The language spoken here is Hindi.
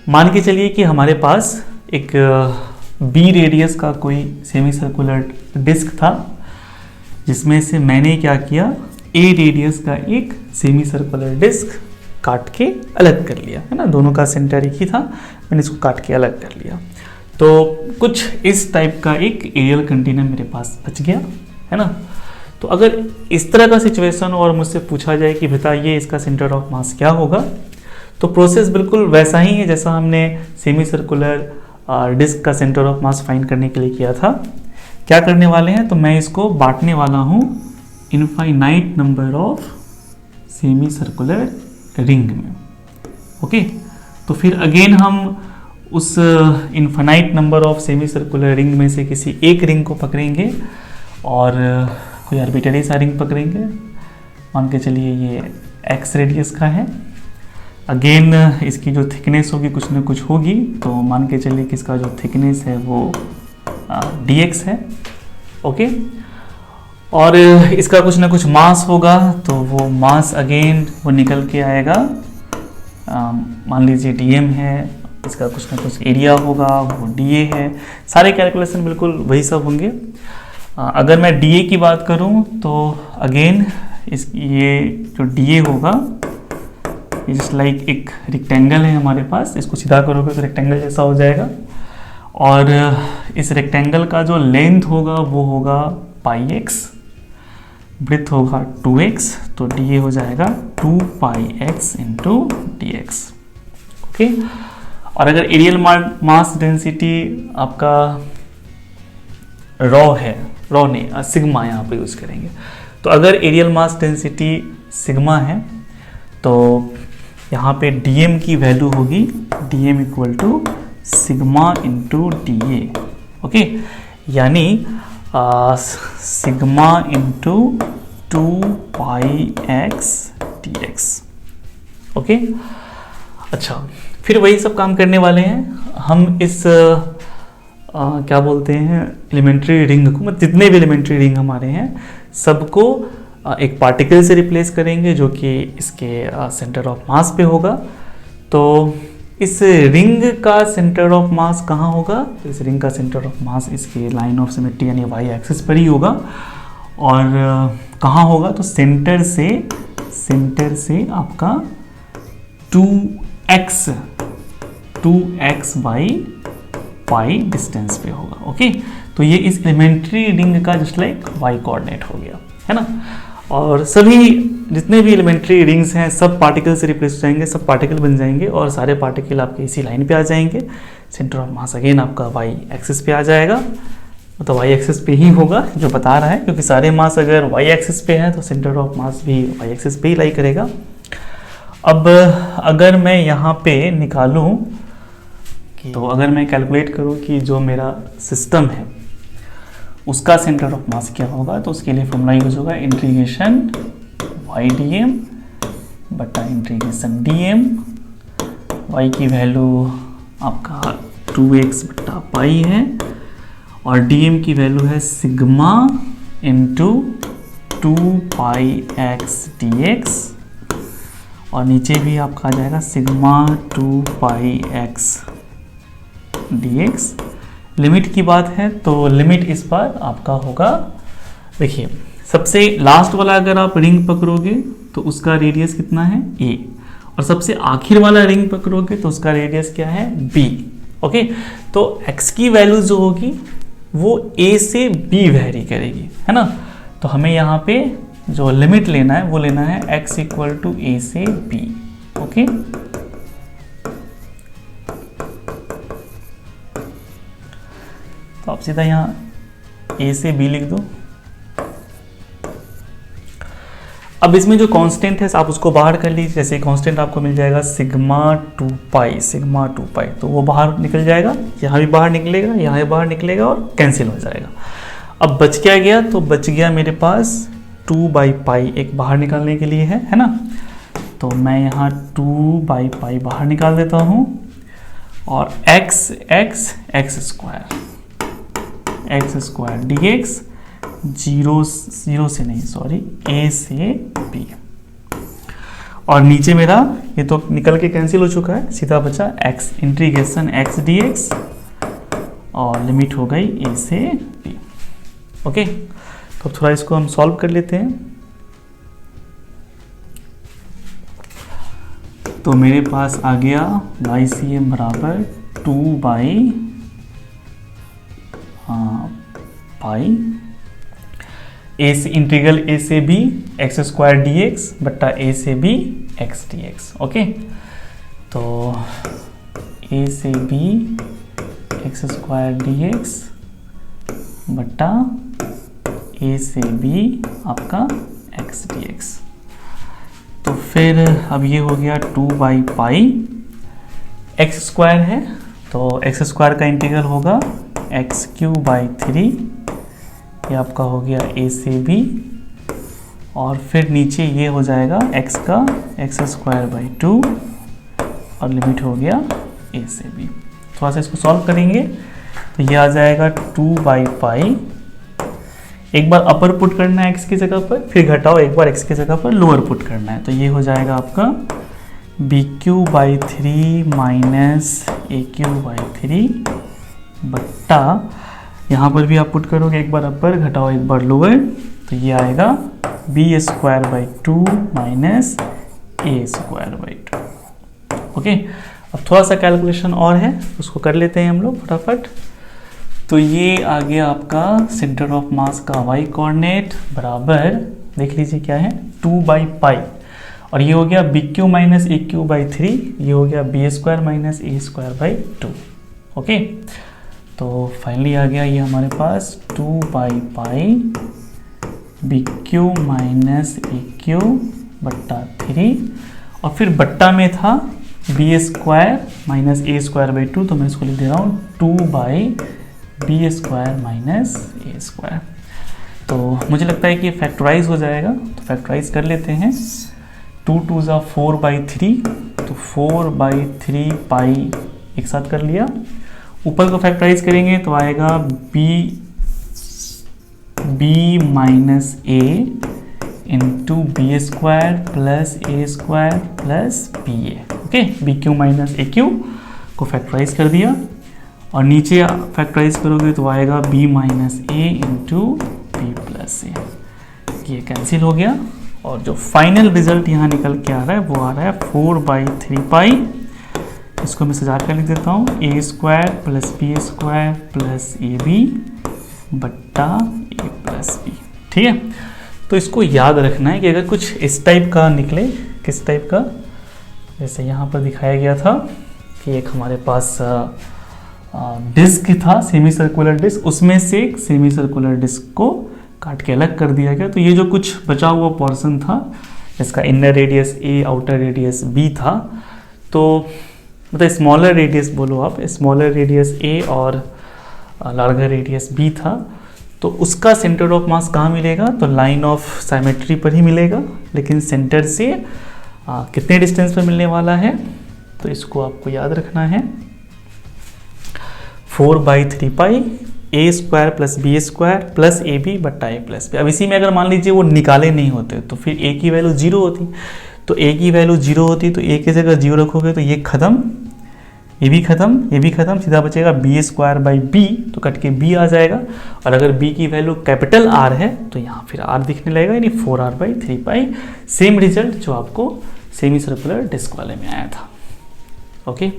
मान के चलिए कि हमारे पास एक बी रेडियस का कोई सेमी सर्कुलर डिस्क था, जिसमें से मैंने क्या किया, ए रेडियस का एक सेमी सर्कुलर डिस्क काट के अलग कर लिया, है ना। दोनों का सेंटर एक ही था, मैंने इसको काट के अलग कर लिया। तो कुछ इस टाइप का एक एरियल कंटेनर मेरे पास बच गया, है ना। तो अगर इस तरह का सिचुएशन और मुझसे पूछा जाए कि बताइए इसका सेंटर ऑफ मास क्या होगा, तो प्रोसेस बिल्कुल वैसा ही है जैसा हमने सेमी सर्कुलर डिस्क का सेंटर ऑफ मास फाइंड करने के लिए किया था। क्या करने वाले हैं, तो मैं इसको बांटने वाला हूँ infinite number of semi circular ring में। ओके, तो फिर अगेन हम उस infinite number of semi circular ring में से किसी एक रिंग को पकड़ेंगे और कोई आर्बिट्ररी सा रिंग पकड़ेंगे। मान के चलिए ये एक्स रेडियस का है। अगेन इसकी जो थिकनेस होगी कुछ ना कुछ होगी, तो मान के चलिए कि इसका जो थिकनेस है वो dx है। ओके, और इसका कुछ ना कुछ मास होगा, तो वो मास अगेन वो निकल के आएगा, मान लीजिए dm है। इसका कुछ ना कुछ एरिया होगा, वो dA है। सारे कैलकुलेशन बिल्कुल वही सब होंगे। अगर मैं dA की बात करूं तो अगेन ये जो dA होगा, ये जस्ट लाइक एक रेक्टेंगल है हमारे पास, इसको सीधा करोगे तो रेक्टेंगल जैसा हो जाएगा। और इस रेक्टेंगल का जो लेंथ होगा वो होगा पाई एक्स, ब्रेथ होगा 2x, तो dA हो जाएगा 2 pi x into dx। Okay, और अगर एरियल मास डेंसिटी आपका रॉ है, रॉ नहीं सिग्मा यहाँ पे यूज करेंगे, तो अगर एरियल मास डेंसिटी सिग्मा है तो यहाँ पे dm की वैल्यू होगी dm equal to sigma into dA। Okay, यानी sigma into 2 pi x dx। Okay, अच्छा, फिर वही सब काम करने वाले हैं हम इस क्या बोलते हैं एलिमेंट्री रिंग को, मतलब जितने भी एलिमेंट्री रिंग हमारे हैं सबको एक पार्टिकल से रिप्लेस करेंगे जो कि इसके सेंटर ऑफ मास पे होगा। तो इस रिंग का सेंटर ऑफ मास कहाँ होगा, तो इस रिंग का सेंटर ऑफ मास इसके लाइन ऑफ सिमेट्री यानी वाई एक्सिस पर ही होगा। और कहाँ होगा, तो सेंटर से आपका 2x बाई पाई डिस्टेंस पे होगा। ओके, तो ये इस एलिमेंट्री रिंग का जस्ट लाइक वाई कोऑर्डिनेट हो गया, है ना। और सभी जितने भी एलिमेंट्री रिंग्स हैं सब पार्टिकल से रिप्लेस हो जाएंगे, सब पार्टिकल बन जाएंगे और सारे पार्टिकल आपके इसी लाइन पे आ जाएंगे। सेंटर ऑफ मास अगेन आपका वाई एक्सिस पे आ जाएगा, तो वाई एक्सिस पे ही होगा जो बता रहा है, क्योंकि सारे मास अगर वाई एक्सिस पे है तो सेंटर ऑफ मास भी वाई एक्सिस पे ही लाई करेगा। अब अगर मैं यहाँ पे निकालूँ, तो अगर मैं कैलकुलेट करूँ कि जो मेरा सिस्टम है उसका सेंटर ऑफ मास क्या होगा, तो उसके लिए फॉर्मूला यूज होगा इंटीग्रेशन वाई डी एम बटा इंटीग्रेशन डी एम। वाई की वैल्यू आपका 2x बटा पाई है और डी एम की वैल्यू है sigma into 2 pi x D x, और नीचे भी आपका आ जाएगा sigma 2 pi x D x. Limit की बात है तो लिमिट इस बार आपका होगा, देखिए सबसे लास्ट वाला अगर आप रिंग पकड़ोगे तो उसका रेडियस कितना है a, और सबसे आखिर वाला रिंग पकड़ोगे तो उसका रेडियस क्या है b। ओके, तो x की वैल्यू जो होगी वो a से b वेरी करेगी, है ना। तो हमें यहाँ पे जो लिमिट लेना है वो लेना है x इक्वल टू a से b। ओके, तो आप सीधा यहाँ a से b लिख दो। अब इसमें जो कांस्टेंट है आप उसको बाहर कर लीजिए। जैसे कांस्टेंट आपको मिल जाएगा सिग्मा 2 पाई, तो वो बाहर निकल जाएगा, यहाँ भी बाहर निकलेगा, यहाँ भी बाहर निकलेगा और कैंसिल हो जाएगा। अब बच क्या गया, तो बच गया मेरे पास 2 बाई पाई एक बाहर निकालने के लिए है ना। तो मैं यहाँ 2 बाई पाई बाहर निकाल देता हूँ और x square D x zero से नहीं, सॉरी a से b। और नीचे मेरा ये तो निकल के कैंसिल हो चुका है, सीधा बचा x इंटीग्रेशन x dx और लिमिट हो गई a से b। ओके, तो थोड़ा इसको हम सॉल्व कर लेते हैं। तो मेरे पास आ गया YCM बराबर 2 बाई पाई ए से इंटीग्रल a से b x square D x बट्टा a से b x dx। ओके, तो a से b x square D x बट्टा a से b आपका x dx। तो फिर अब ये हो गया 2 बाई पाई, एक्स स्क्वायर है तो एक्स स्क्वायर का इंटीग्रल होगा एक्स क्यू बाई 3, ये आपका हो गया a से b और फिर नीचे ये हो जाएगा x का एक्स स्क्वायर बाई 2 और लिमिट हो गया a से b। थोड़ा सा इसको सॉल्व करेंगे तो ये आ जाएगा 2 बाई पाई, एक बार अपर पुट करना है x की जगह पर, फिर घटाओ एक बार x की जगह पर लोअर पुट करना है, तो ये हो जाएगा आपका B Q by 3 minus A Q by 3 बट्टा, यहाँ पर भी आप पुट करोगे एक बार अपर घटाओ एक बार लोअर, तो ये आएगा B square by 2 minus A square by 2। Okay, अब थोड़ा सा कैलकुलेशन और है उसको कर लेते हैं हम लोग फटाफट। तो ये आ गया आपका सेंटर ऑफ मास का वाई कोऑर्डिनेट बराबर, देख लीजिए क्या है 2 बाई पाई और ये हो गया B Q minus A Q by 3, ये हो गया B square minus A square by 2। Okay, तो फाइनली आ गया ये हमारे पास 2 by pi B Q minus A Q बट्टा 3 और फिर बट्टा में था B square minus A square by 2, तो मैं इसको लिख दे रहा हूँ 2 by B square minus A square. तो मुझे लगता है कि फैक्टराइज हो जाएगा, तो फैक्टराइज कर लेते हैं। 2 2 ज़ा 4 बाई 3, तो 4 बाई 3 पाई एक साथ कर लिया। ऊपर को फैक्टराइज करेंगे तो आएगा B minus A into B square plus A square plus B A. Okay, B Q minus A Q को फैक्टराइज कर दिया और नीचे फैक्टराइज करोगे तो आएगा b माइनस ए इंटू बी प्लस ए, ये कैंसिल हो गया और जो फाइनल रिजल्ट यहाँ निकल के आ रहा है वो आ रहा है 4 बाई 3 पाई। इसको मैं सजा कर लिख देता हूँ A square plus B square plus A B बट्टा ए प्लस बी। ठीक है, तो इसको याद रखना है कि अगर कुछ इस टाइप का निकले, किस टाइप का, जैसे यहाँ पर दिखाया गया था कि एक हमारे पास डिस्क था सेमी सर्कुलर डिस्क, उसमें से एक सेमी सर्कुलर डिस्क को काट के अलग कर दिया गया, तो ये जो कुछ बचा हुआ पोर्शन था इसका इनर रेडियस ए आउटर रेडियस बी था, तो मतलब स्मॉलर रेडियस बोलो आप, स्मॉलर रेडियस ए और लार्जर रेडियस बी था, तो उसका सेंटर ऑफ मास कहाँ मिलेगा, तो लाइन ऑफ साइमेट्री पर ही मिलेगा, लेकिन सेंटर से कितने डिस्टेंस पर मिलने वाला है, तो इसको आपको याद रखना है 4 by 3 pi A square plus B square plus A B बट्टा ए प्लस बी। अब इसी में अगर मान लीजिए वो निकाले नहीं होते तो फिर ए की वैल्यू 0 होती, तो ए की वैल्यू 0 होती तो ए की जगह 0 रखोगे तो ये खत्म, ये भी खत्म, ये भी खत्म, सीधा बचेगा बी स्क्वायर बाई बी, तो कट के बी आ जाएगा, और अगर बी की वैल्यू कैपिटल आर है तो यहाँ फिर आर दिखने लगेगा, यानी 4r by 3 pi. Same result जो आपको सेमी सर्कुलर डिस्क वाले में आया था। ओके।